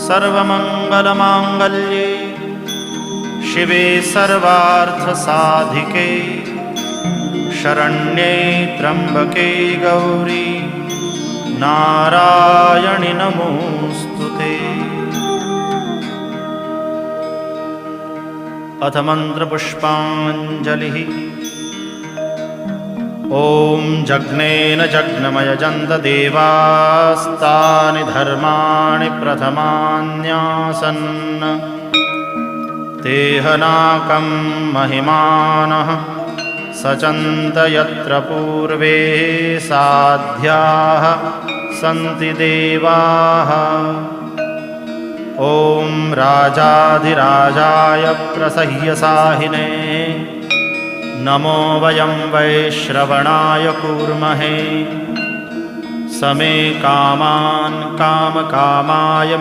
सर्वमङ्गलमाङ्गल्ये शिवे सर्वार्थसाधिके शरण्ये त्र्यम्बके गौरी नारायणि नमोऽस्तुते। अथ मन्त्रपुष्पाञ्जलिः। ॐ जग्नेन जग्नमयजन्त देवास्तानि धर्माणि प्रथमान्यासन् तेहनाकं महिमानः सचन्त यत्र पूर्वे साध्याः सन्ति देवाः। ॐ राजाधिराजाय प्रसह्यसाहिने नमो वयं वैश्रवणाय कूर्महे। समे कामान् कामकामाय